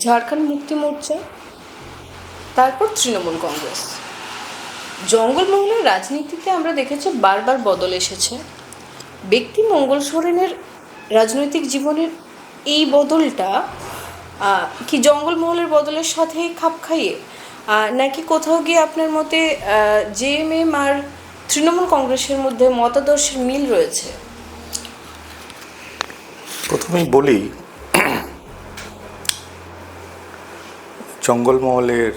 ঝাড়খণ্ড মুক্তি মোর্চা, তারপর তৃণমূল কংগ্রেস। জঙ্গলমহলের রাজনীতিতে আমরা দেখেছি বারবার বদল এসেছে। ব্যক্তি মঙ্গল সোরেনের রাজনৈতিক জীবনের এই বদলটা কি জঙ্গলমহলের বদলের সাথে খাপ খাইয়ে, নাকি কোথাও গিয়ে আপনার মতে জেএমএম আর তৃণমূল কংগ্রেসের মধ্যে মতাদর্শের মিল রয়েছে? প্রথমেই বলি, জঙ্গলমহলের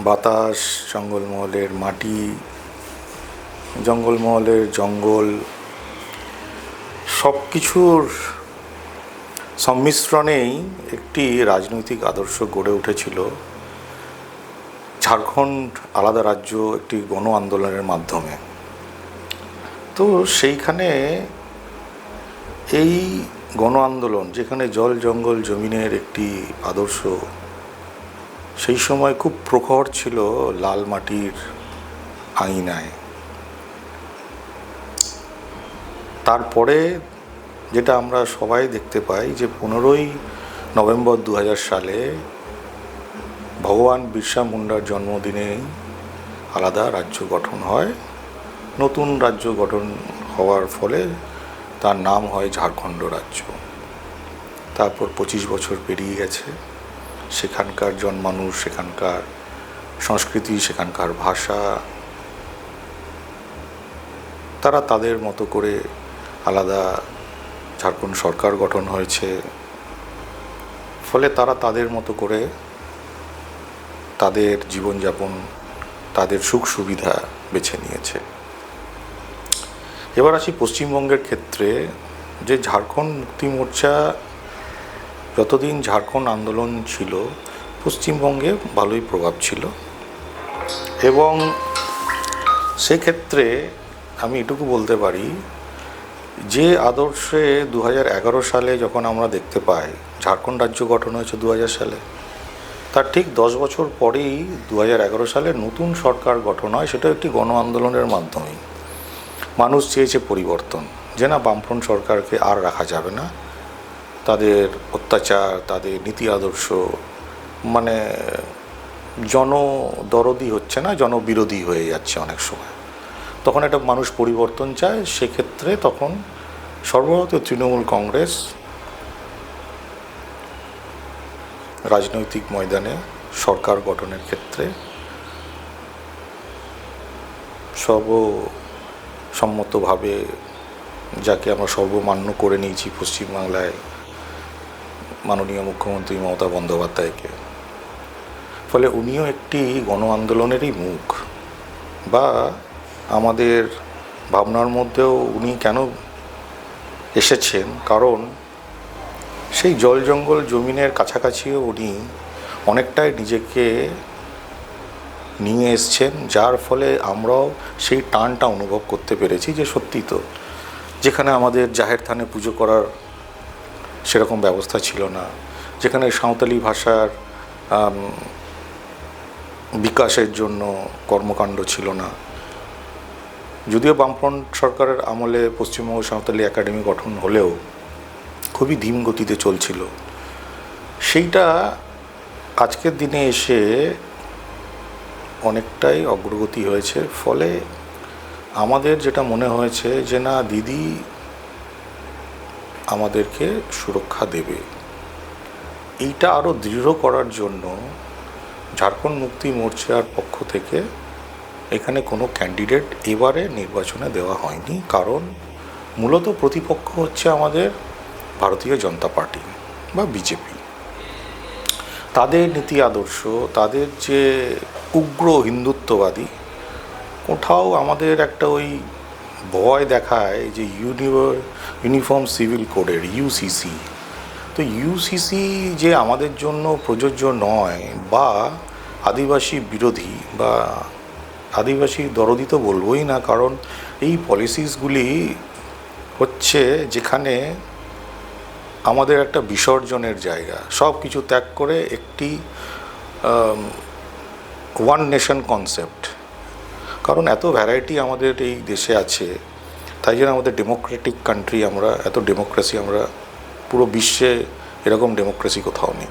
বাতাস, জঙ্গলমহলের মাটি, জঙ্গলমহলের জঙ্গল সব কিছুর সংমিশ্রণেই একটি রাজনৈতিক আদর্শ গড়ে উঠেছিল। ঝাড়খণ্ড আলাদা রাজ্য একটি গণ আন্দোলনের মাধ্যমে। তো সেইখানে এই গণ আন্দোলন, যেখানে জল জঙ্গল জমিনের একটি আদর্শ সেই সময় খুব প্রখর ছিল লাল মাটির আঙিনায়। তারপরে যেটা আমরা সবাই দেখতে পাই যে 15ই নভেম্বর 2000 সালে ভগবান বিরসা মুন্ডার জন্মদিনে আলাদা রাজ্য গঠন হয়। নতুন রাজ্য গঠন হওয়ার ফলে তার নাম হয় ঝাড়খণ্ড রাজ্য। তারপর 25 বছর পেরিয়ে গেছে। সেখানকার জনমানুষ, সেখানকার সংস্কৃতি, সেখানকার ভাষা, তারা তাদের মতো করে আলাদা ঝাড়খণ্ড সরকার গঠন হয়েছে। ফলে তারা তাদের মতো করে তাদের জীবনযাপন, তাদের সুখ সুবিধা বেছে নিয়েছে। এবার আসি পশ্চিমবঙ্গের ক্ষেত্রে, যে ঝাড়খণ্ড মুক্তি মোর্চা যতদিন ঝাড়খণ্ড আন্দোলন ছিল, পশ্চিমবঙ্গে ভালোই প্রভাব ছিল। এবং সেক্ষেত্রে আমি এটুকু বলতে পারি যে আদর্শে 2011 সালে যখন আমরা দেখতে পাই ঝাড়খণ্ড রাজ্য গঠন হয়েছে 2000 সালে, তার ঠিক 10 বছর পরেই 2011 সালে নতুন সরকার গঠন হয়। সেটা একটি গণ আন্দোলনের মাধ্যমেই। মানুষ চেয়েছে পরিবর্তন, যে না, বামফ্রন্ট সরকারকে আর রাখা যাবে না। তাদের অত্যাচার, তাদের নীতি আদর্শ মানে জনদরদি হচ্ছে না, জনবিরোধী হয়ে যাচ্ছে অনেক সময়। তখন একটা মানুষ পরিবর্তন চায়। সেক্ষেত্রে তখন সর্বভারতীয় তৃণমূল কংগ্রেস রাজনৈতিক ময়দানে সরকার গঠনের ক্ষেত্রে সর্বসম্মতভাবে, যাকে আমরা সর্বমান্য করে নিয়েছি পশ্চিমবাংলায় মাননীয় মুখ্যমন্ত্রী মমতা বন্দ্যোপাধ্যায়কে, ফলে উনিও একটি গণ আন্দোলনেরই মুখ। বা আমাদের ভাবনার মধ্যেও উনি কেন এসেছেন, কারণ সেই জল জঙ্গল জমিনের কাছাকাছিও উনি অনেকটাই নিজেকে নিয়ে এসছেন, যার ফলে আমরাও সেই টানটা অনুভব করতে পেরেছি যে সত্যি তো, যেখানে আমাদের জাহের থানে পুজো করার সেরকম ব্যবস্থা ছিল না, যেখানে সাঁওতালি ভাষার বিকাশের জন্য কর্মকাণ্ড ছিল না। যদিও বামফ্রন্ট সরকারের আমলে পশ্চিমবঙ্গ সাঁওতালি একাডেমি গঠন হলেও খুবই ধীম গতিতে চলছিল, সেইটা আজকের দিনে এসে অনেকটাই অগ্রগতি হয়েছে। ফলে আমাদের যেটা মনে হয়েছে যে না, দিদি আমাদেরকে সুরক্ষা দেবে। এইটা আরও দৃঢ় করার জন্য ঝাড়খণ্ড মুক্তি মোর্চার পক্ষ থেকে এখানে কোনো ক্যান্ডিডেট এবারে নির্বাচনে দেওয়া হয়নি। কারণ মূলত প্রতিপক্ষ হচ্ছে আমাদের ভারতীয় জনতা পার্টি বা বিজেপি। তাদের নীতি আদর্শ, তাদের যে উগ্র হিন্দুত্ববাদী, কোথাও আমাদের একটা ওই ভয় দেখায় যে ইউনিফর্ম সিভিল কোডের ইউসিসি। তো ইউসিসি যে আমাদের জন্য প্রযোজ্য নয়, বা আদিবাসী বিরোধী বা আদিবাসী দরদি তো বলবোই না, কারণ এই পলিসিসগুলি হচ্ছে যেখানে আমাদের একটা বিসর্জনের জায়গা, সব কিছু ত্যাগ করে একটি ওয়ান নেশন কনসেপ্ট। কারণ এত ভ্যারাইটি আমাদের এই দেশে আছে, তাই জন্য আমাদের ডেমোক্রেটিক কান্ট্রি, আমরা এত ডেমোক্রেসি আমরা পুরো বিশ্বে এরকম ডেমোক্রেসি কোথাও নেই।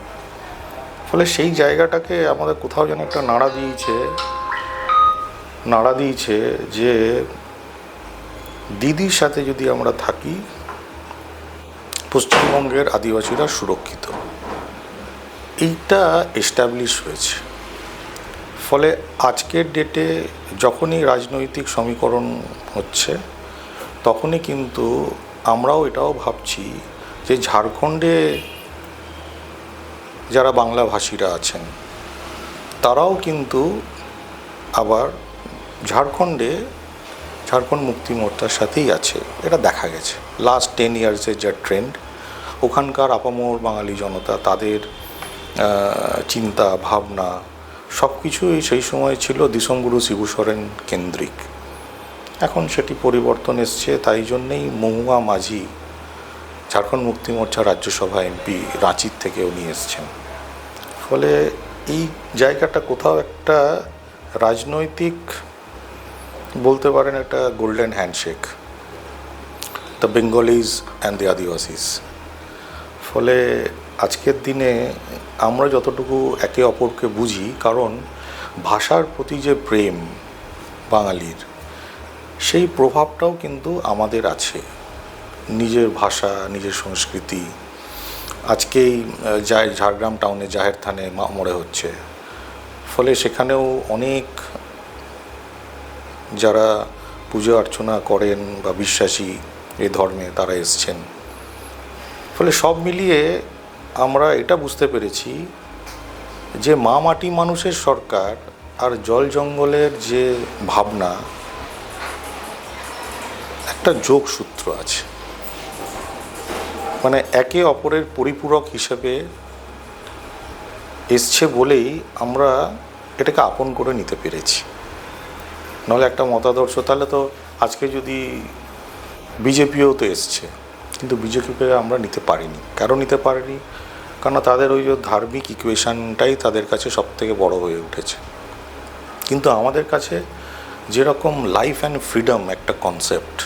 ফলে সেই জায়গাটাকে আমাদের কোথাও যেন একটা নাড়া দিয়েছে যে দিদির সাথে যদি আমরা থাকি পশ্চিমবঙ্গের আদিবাসীরা সুরক্ষিত, এইটা এস্টাবলিশ হয়েছে। ফলে আজকের ডেটে যখনই রাজনৈতিক সমীকরণ হচ্ছে তখনই কিন্তু আমরাও এটাও ভাবছি যে ঝাড়খণ্ডে যারা বাংলাভাষীরা আছেন তারাও কিন্তু আবার ঝাড়খণ্ড মুক্তি মোর্চার সাথেই আছে। এটা দেখা গেছে লাস্ট 10 ইয়ার্সের যা ট্রেন্ড, ওখানকার আপামর বাঙালি জনতা তাদের চিন্তা ভাবনা সব কিছুই সেই সময় ছিল দিসমগুরু শিবু সোরেন কেন্দ্রিক। এখন সেটি পরিবর্তন এসছে, তাই জন্যেই মহুয়া মাঝি ঝাড়খণ্ড মুক্তি মোর্চা রাজ্যসভা এমপি রাঁচির থেকে উনি এসছেন। ফলে এই জায়গাটা কোথাও একটা রাজনৈতিক বলতে পারেন একটা golden handshake, the Bengalis and the Adivasis. ফলে আজকের দিনে আমরা যতটুকু একে অপরকে বুঝি, কারণ ভাষার প্রতি যে প্রেম বাঙালির, সেই প্রভাবটাও কিন্তু আমাদের আছে। নিজের ভাষা, নিজের সংস্কৃতি। আজকেই ঝাড়গ্রাম টাউনে জাহের থানে মামরে হচ্ছে, ফলে সেখানেও অনেক যারা পুজো অর্চনা করেন বা বিশ্বাসী এই ধর্মে তারা এসছেন। ফলে সব মিলিয়ে আমরা এটা বুঝতে পেরেছি যে মা মাটি মানুষের সরকার আর জল জঙ্গলের যে ভাবনা একটা যোগসূত্র আছে, মানে একে অপরের পরিপূরক হিসেবে এসছে বলেই আমরা এটাকে আপন করে নিতে পেরেছি। নাহলে একটা মতাদর্শ, তাহলে তো আজকে যদি বিজেপিও তো এসছে, কিন্তু বিজেপিকে আমরা নিতে পারিনি। কেন নিতে পারিনি? কারণ তাদের ওই যে ধার্মিক ইকুয়েশনটাই তাদের কাছে সবথেকে বড় হয়ে উঠেছে। কিন্তু আমাদের কাছে যেরকম লাইফ অ্যান্ড ফ্রিডম একটা কনসেপ্ট,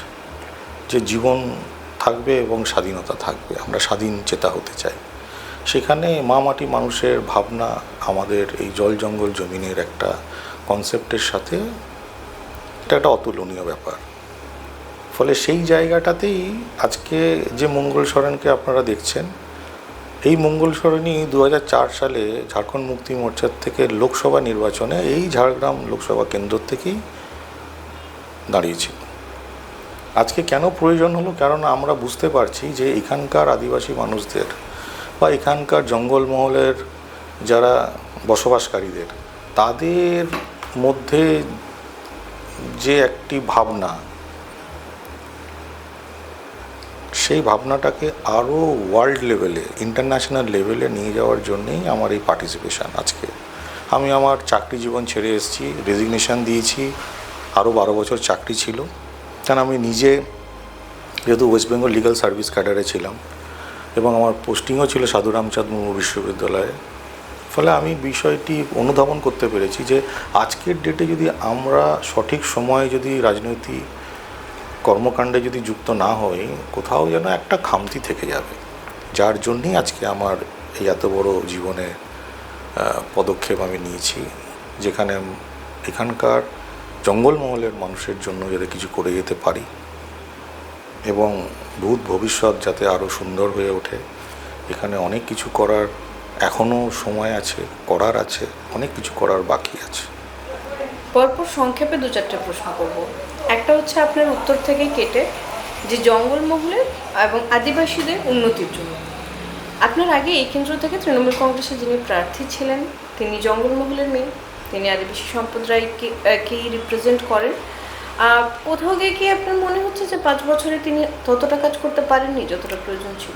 যে জীবন থাকবে এবং স্বাধীনতা থাকবে, আমরা স্বাধীন চেতা হতে চাই, সেখানে মা মাটি মানুষের ভাবনা আমাদের এই জল জঙ্গল জমিনের একটা কনসেপ্টের সাথে এটা একটা অতুলনীয় ব্যাপার। ফলে সেই জায়গাটাতেই আজকে যে মঙ্গল সোরেনকে আপনারা দেখছেন, এই মঙ্গল সোরেনই 2004 সালে ঝাড়খণ্ড মুক্তি মোর্চার থেকে লোকসভা নির্বাচনে এই ঝাড়গ্রাম লোকসভা কেন্দ্র থেকেই দাঁড়িয়েছিল। আজকে কেন প্রয়োজন হলো? কারণ আমরা বুঝতে পারছি যে এখানকার আদিবাসী মানুষদের বা এখানকার জঙ্গলমহলের যারা বসবাসকারীদের, তাদের মধ্যে যে একটি ভাবনা, সেই ভাবনাটাকে আরও ওয়ার্ল্ড লেভেলে, ইন্টারন্যাশনাল লেভেলে নিয়ে যাওয়ার জন্যেই আমার এই পার্টিসিপেশান। আজকে আমি আমার চাকরি জীবন ছেড়ে এসেছি, রেজিগনেশান দিয়েছি, আরও 12 বছর চাকরি ছিল। কারণ আমি নিজে যেহেতু ওয়েস্ট বেঙ্গল লিগ্যাল সার্ভিস ক্যাডারে ছিলাম এবং আমার পোস্টিংও ছিল সাধু রামচাঁদ মুর্মু বিশ্ববিদ্যালয়ে, ফলে আমি বিষয়টি অনুধাবন করতে পেরেছি যে আজকের ডেটে যদি আমরা সঠিক সময়ে যদি রাজনৈতিক কর্মকাণ্ডে যদি যুক্ত না হই, কোথাও যেন একটা খামতি থেকে যাবে। যার জন্যই আজকে আমার এই এত বড় জীবনে পদক্ষেপ আমি নিয়েছি, যেখানে এখানকার জঙ্গলমহলের মানুষের জন্য যাতে কিছু করে যেতে পারি এবং ভবিষ্যৎ যাতে আরও সুন্দর হয়ে ওঠে। এখানে অনেক কিছু করার এখনও সময় আছে, করার আছে, অনেক কিছু করার বাকি আছে। পরপর সংক্ষেপে 2-4টে প্রশ্ন করব। একটা হচ্ছে আপনার উত্তর থেকে কেটে, যে জঙ্গলমহলের এবং আদিবাসীদের উন্নতির জন্য আপনার আগে এই কেন্দ্র থেকে তৃণমূল কংগ্রেসের যিনি প্রার্থী ছিলেন তিনি জঙ্গলমহলের মেয়ে, তিনি আদিবাসী সম্প্রদায়কেই রিপ্রেজেন্ট করেন। কোথাও গিয়ে কি আপনার মনে হচ্ছে যে 5 বছরে তিনি ততটা কাজ করতে পারেননি যতটা প্রয়োজন ছিল?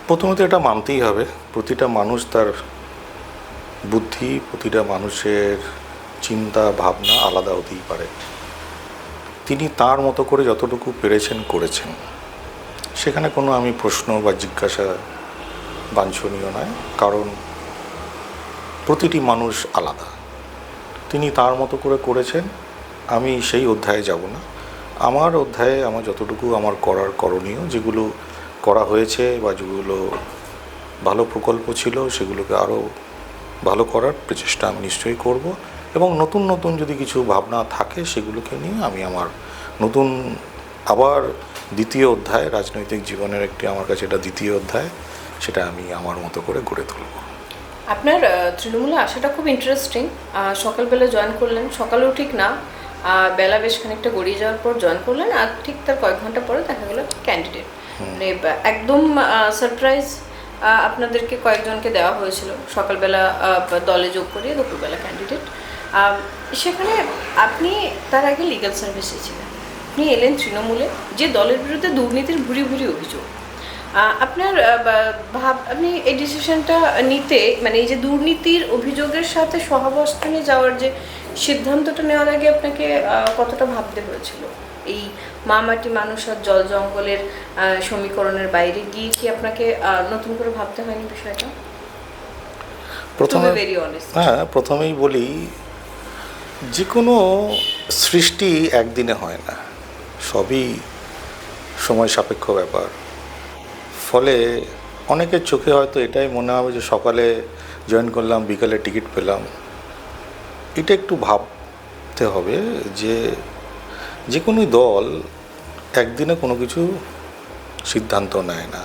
প্রথমত এটা মানতেই হবে, প্রতিটা মানুষ তার বুদ্ধি, প্রতিটা মানুষের চিন্তা ভাবনা আলাদা হতেই পারে। তিনি তার মতো করে যতটুকু পেরেছেন করেছেন, সেখানে কোনো আমি প্রশ্ন বা জিজ্ঞাসা বাঞ্ছনীয় নয়, কারণ প্রতিটি মানুষ আলাদা। তিনি তার মতো করে করেছেন, আমি সেই অধ্যায়ে যাব না। আমার অধ্যায়ে আমার যতটুকু আমার করার করণীয়, যেগুলো করা হয়েছে বা যেগুলো ভালো প্রকল্প ছিল, সেগুলোকে আরও ভালো করার প্রচেষ্টা আমি নিশ্চয়ই করব। এবং নতুন নতুন যদি কিছু ভাবনা থাকে সেগুলোকে নিয়ে আমি আমার নতুন আবার দ্বিতীয় অধ্যায়, রাজনৈতিক জীবনের একটি আমার কাছে এটা দ্বিতীয় অধ্যায়, সেটা আমি আমার মতো করে গড়ে তুলব। আপনার তৃণমূলে আসাটা খুব ইন্টারেস্টিং। সকালবেলা জয়েন করলেন, সকালেও ঠিক না, বেলা বেশ খানিকটা গড়িয়ে যাওয়ার পর জয়েন করলেন, আর ঠিক তার কয়েক ঘন্টা পরে দেখা গেল ক্যান্ডিডেট। মানে একদম সারপ্রাইজ আপনাদেরকে কয়েকজনকে দেওয়া হয়েছিল সকালবেলা দলে যোগ করিয়ে, দুপুরবেলা ক্যান্ডিডেট। সেখানে আপনি তার আগে লিগ্যাল সার্ভিসে ছিলেন, আপনি এলেন তৃণমূলে, যে দলের বিরুদ্ধে দুর্নীতির ভুরি ভুরি অভিযোগ। আপনার আপনি এই ডিসিশনটা নিতে, মানে এই যে দুর্নীতির অভিযোগের সাথে সহাবস্থানে যাওয়ার যে সিদ্ধান্তটা নেওয়ার আগে আপনাকে কতটা ভাবতে হয়েছিল? এই মা মাটি মানুষ আর জল জঙ্গলের সমীকরণের বাইরে গিয়ে কি আপনাকে নতুন করে ভাবতে হয়নি বিষয়টা? প্রথমেই বলি, যে কোনো সৃষ্টি একদিনে হয় না, সবই সময় সাপেক্ষ ব্যাপার। ফলে অনেকের চোখে হয়তো এটাই মনে হবে যে সকালে জয়েন করলাম, বিকালে টিকিট পেলাম। এটা একটু ভাবতে হবে যে যে কোনো দল একদিনে কোনো কিছু সিদ্ধান্ত নেয় না।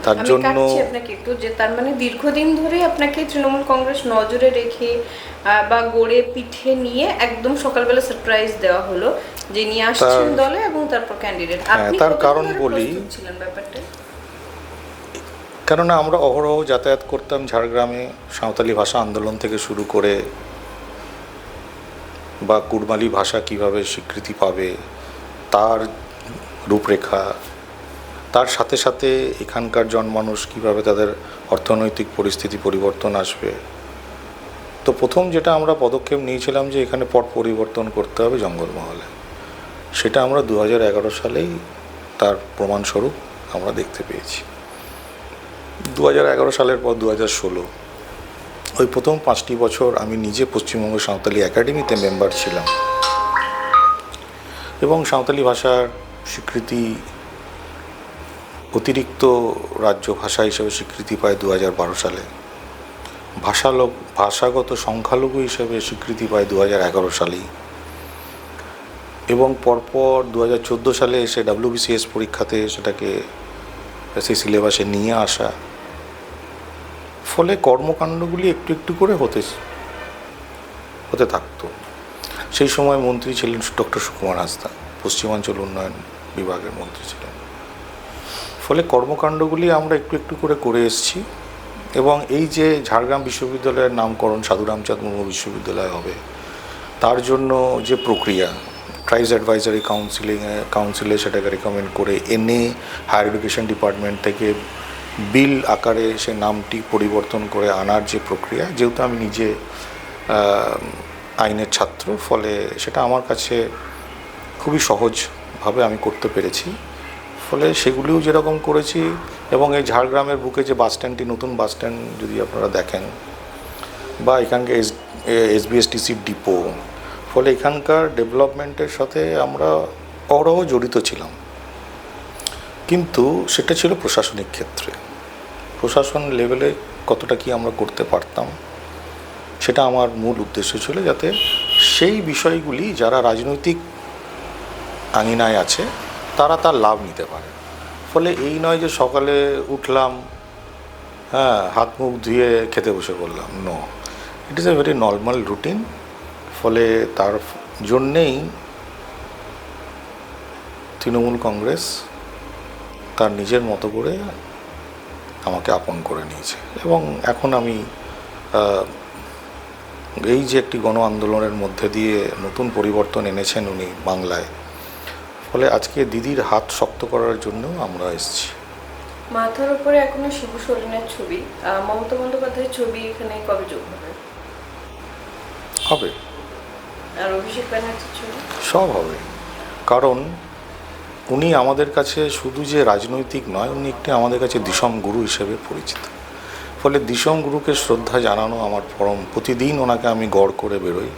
তার জন্য আপনাকে একটু, যে তার মানে দীর্ঘদিন ধরে আপনাকে তৃণমূল কংগ্রেস নজরে রেখে বা গড়ে পিঠে নিয়ে একদম সকালবেলা সারপ্রাইজ দেওয়া হলো যে নিয়ে আসছেন দলে এবং তারপর ক্যান্ডিডেট। আপনি তার কারণ বলি, ছিলেন ব্যাপারটা? কেননা আমরা অহরহ যাতায়াত করতাম ঝাড়গ্রামে, সাঁওতালি ভাষা আন্দোলন থেকে শুরু করে বা কুড়মালি ভাষা কিভাবে স্বীকৃতি পাবে তার রূপরেখা, তার সাথে সাথে এখানকার জনমানুষ কিভাবে তাদের অর্থনৈতিক পরিস্থিতি পরিবর্তন আসবে। তো প্রথম যেটা আমরা পদক্ষেপ নিয়েছিলাম যে এখানে পট পরিবর্তন করতে হবে জঙ্গলমহলে, সেটা আমরা 2011 সালেই তার প্রমাণস্বরূপ আমরা দেখতে পেয়েছি। 2011 সালের পর 2016, ওই প্রথম 5টি বছর আমি নিজে পশ্চিমবঙ্গ সাঁওতালি একাডেমিতে মেম্বার ছিলাম এবং সাঁওতালি ভাষার স্বীকৃতি অতিরিক্ত রাজ্য ভাষা হিসেবে স্বীকৃতি পায় 2012 সালে, ভাষাগত সংখ্যালঘু হিসেবে স্বীকৃতি পায় 2011 সালেই, এবং পরপর 2014 সালে এসে WBCS পরীক্ষাতে সেটাকে সেই সিলেবাসে নিয়ে আসা। ফলে কর্মকাণ্ডগুলি একটু একটু করে হতে থাকতো। সেই সময় মন্ত্রী ছিলেন ডক্টর সুকুমার হাসদা, পশ্চিমাঞ্চল উন্নয়ন বিভাগের মন্ত্রী ছিলেন। ফলে কর্মকাণ্ডগুলি আমরা একটু একটু করে এসেছি এবং এই যে ঝাড়গ্রাম বিশ্ববিদ্যালয়ের নামকরণ সাধুরামচাঁদ মুর্মু বিশ্ববিদ্যালয় হবে, তার জন্য যে প্রক্রিয়া, ট্রাইবস অ্যাডভাইজারি কাউন্সিলে সেটাকে রেকমেন্ড করে এনে হায়ার এডুকেশন ডিপার্টমেন্ট থেকে বিল আকারে সে নামটি পরিবর্তন করে আনার যে প্রক্রিয়া, যেহেতু আমি নিজে আইনের ছাত্র, ফলে সেটা আমার কাছে খুবই সহজভাবে আমি করতে পেরেছি। ফলে সেগুলিও যেরকম করেছি, এবং এই ঝাড়গ্রামের বুকে যে বাস স্ট্যান্ডটি, নতুন বাস স্ট্যান্ড যদি আপনারা দেখেন, বা এখানকার SBSTCর ডিপো, ফলে এখানকার ডেভেলপমেন্টের সাথে আমরা অহরহ জড়িত ছিলাম। কিন্তু সেটা ছিল প্রশাসনিক ক্ষেত্রে, প্রশাসন লেভেলে কতটা কি আমরা করতে পারতাম, সেটা আমার মূল উদ্দেশ্য ছিল যাতে সেই বিষয়গুলি যারা রাজনৈতিক আঙিনায় আছে তারা তার লাভ নিতে পারে। ফলে এই নয় যে সকালে উঠলাম, হাত মুখ ধুয়ে খেতে বসে পড়লাম, no, it is a very normal routine. ফলে তার জন্যেই তৃণমূল কংগ্রেস তার নিজের মতো করে আমাকে আপন করে নিয়েছে, এবং এখন আমি এই যে একটি গণ আন্দোলনের মধ্যে দিয়ে নতুন পরিবর্তন এনেছেন উনি বাংলায়, ফলে আজকে দিদির হাত শক্ত করার জন্য আমরা এসেছি। মাথার উপরে এখনো শিবু সোরেনের ছবি, মমতা বন্দ্যোপাধ্যায়ের ছবি এখানে কবে যোগ হবে? আর অভিষেক ব্যানার্জির ছবি সব হবে, কারণ উনি আমাদের কাছে শুধু যে রাজনৈতিক নয়, উনি একটি আমাদের কাছে দিশম গুরু হিসেবে পরিচিত। ফলে দিশম গুরুকে শ্রদ্ধা জানানো আমার পরম, প্রতিদিন ওনাকে আমি গড় করে বেরোই।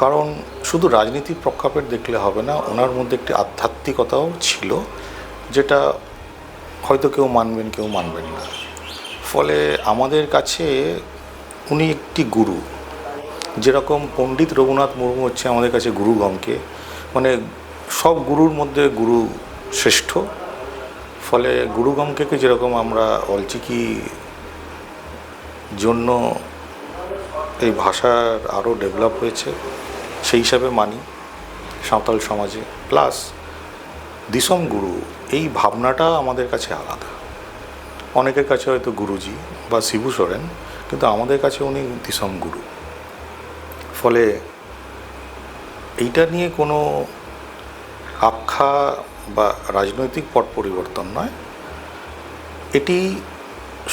কারণ শুধু রাজনীতির প্রেক্ষাপট দেখলে হবে না, ওনার মধ্যে একটি আধ্যাত্মিকতাও ছিল, যেটা হয়তো কেউ মানবেন কেউ মানবেন না। ফলে আমাদের কাছে উনি একটি গুরু, যেরকম পণ্ডিত রঘুনাথ মুর্মু হচ্ছে আমাদের কাছে গুরুগমকে, মানে সব গুরুর মধ্যে গুরু শ্রেষ্ঠ। ফলে গুরুগমকে যেরকম আমরা অলচিকি জন্য এই ভাষার আরও ডেভেলপ হয়েছে সেই হিসাবে মানি সাঁওতাল সমাজে। প্লাস দিসম গুরু, এই ভাবনাটা আমাদের কাছে আলাদা। অনেকের কাছে হয়তো গুরুজি বা শিবু সোরেন, কিন্তু আমাদের কাছে উনি দিসম গুরু। ফলে এইটা নিয়ে কোনো আখ্যা বা রাজনৈতিক পট পরিবর্তন নয়, এটি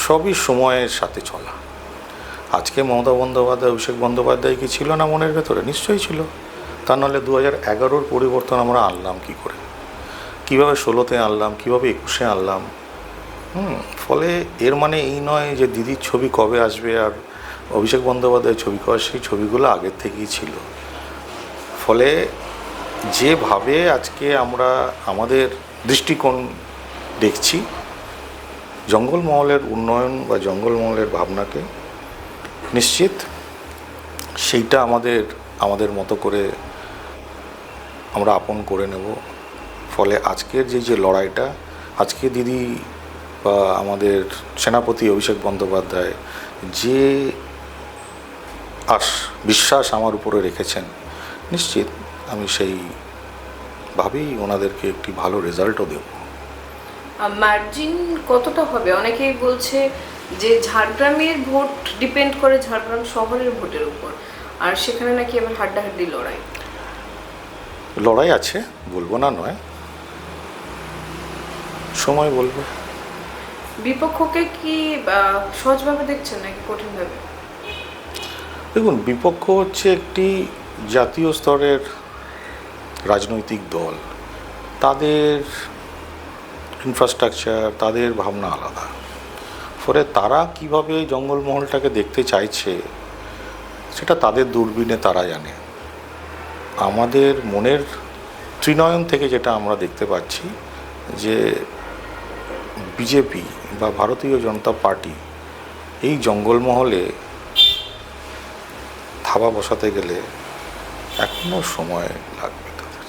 সবই সময়ের সাথে চলা। আজকে মমতা বন্দ্যোপাধ্যায়, অভিষেক বন্দ্যোপাধ্যায় কি ছিল না মনের ভেতরে? নিশ্চয়ই ছিল। তা নাহলে 2011-র পরিবর্তন আমরা আনলাম কী করে, কীভাবে 16-তে আনলাম, কীভাবে 21-এ আনলাম। ফলে এর মানে এই নয় যে দিদির ছবি কবে আসবে আর অভিষেক বন্দ্যোপাধ্যায়ের ছবি কবে, সেই ছবিগুলো আগের থেকেই ছিল। ফলে যেভাবে আজকে আমরা আমাদের দৃষ্টিকোণ দেখছি জঙ্গলমহলের উন্নয়ন বা জঙ্গলমহলের ভাবনাকে, নিশ্চিত সেইটা আমাদের মতো করে আমরা আপন করে নেব। ফলে আজকের যে লড়াইটা আজকে দিদি বা আমাদের সেনাপতি অভিষেক বন্দ্যোপাধ্যায় যে বিশ্বাস আমার উপরে রেখেছেন, নিশ্চিত আমি সেইভাবেই ওনাদেরকে একটি ভালো রেজাল্টও দেব। মার্জিন কতটা হবে? অনেকেই বলছে যে ঝাড়গ্রামের ভোট ডিপেন্ড করে ঝাড়গ্রাম শহরের ভোটের উপর, আর সেখানে নাকি আবার হাড্ডাহাড্ডি লড়াই আছে, বলবো না নয়, সময় বলবে। বিপক্ষকে কি সহজভাবে দেখছেন নাকি কঠিনভাবে? দেখুন, বিপক্ষ হচ্ছে একটি জাতীয় স্তরের রাজনৈতিক দল, তাদের ইনফ্রাস্ট্রাকচার, তাদের ভাবনা আলাদা। ফলে তারা কিভাবে জঙ্গলমহলটাকে দেখতে চাইছে সেটা তাদের দূরবীনে তারা জানে। আমাদের মনের ত্রিনয়ন থেকে যেটা আমরা দেখতে পাচ্ছি যে বিজেপি বা ভারতীয় জনতা পার্টি এই জঙ্গলমহলে থাবা বসাতে গেলে এখনও সময় লাগবে তাদের।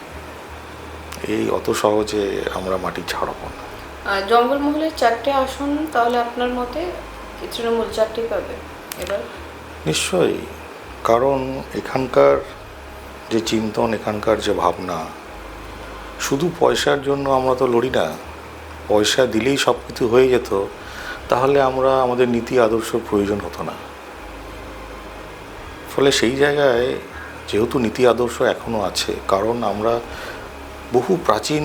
এই অত সহজে আমরা মাটি ছাড়ব না। জঙ্গলমহলের 4টে আসন তাহলে আপনার মতে তৃণমূল 4টি পাবে এবার? নিশ্চয়ই, কারণ এখানকার যে চিন্তন, এখানকার যে ভাবনা, শুধু পয়সার জন্য আমরা তো লড়ি না। পয়সা দিলেই সব কিছু হয়ে যেত, তাহলে আমাদের নীতি আদর্শ প্রয়োজন হতো না। ফলে সেই জায়গায় যেহেতু নীতি আদর্শ এখনও আছে, কারণ আমরা বহু প্রাচীন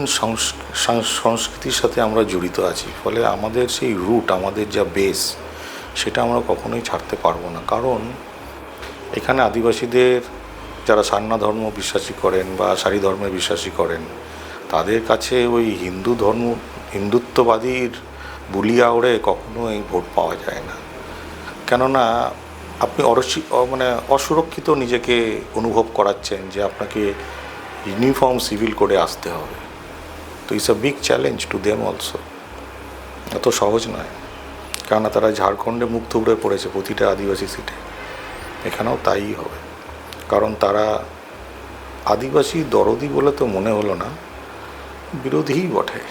সংস্কৃতির সাথে আমরা জড়িত আছি। ফলে আমাদের সেই রুট, আমাদের যা বেস, সেটা আমরা কখনোই ছাড়তে পারবো না। কারণ এখানে আদিবাসীদের যারা সারনা ধর্ম বিশ্বাসী করেন বা সারি ধর্মে বিশ্বাসী করেন, তাদের কাছে ওই হিন্দুত্ববাদীর বুলিয়া ওড়ে কখনোই ভোট পাওয়া যায় না। কেননা আপনি অসুরক্ষিত নিজেকে অনুভব করাচ্ছেন যে আপনাকে ইউনিফর্ম সিভিল কোডে আসতে হবে। তো it's a big challenge to them also. এত সহজ নয়, কেননা তারা ঝাড়খণ্ডে মুখ থুবড়ে পড়েছে প্রতিটা আদিবাসী সিটে, এখানেও তাই হবে। কারণ তারা আদিবাসী দরদি বলে তো মনে হলো না, বিরোধীই বটে।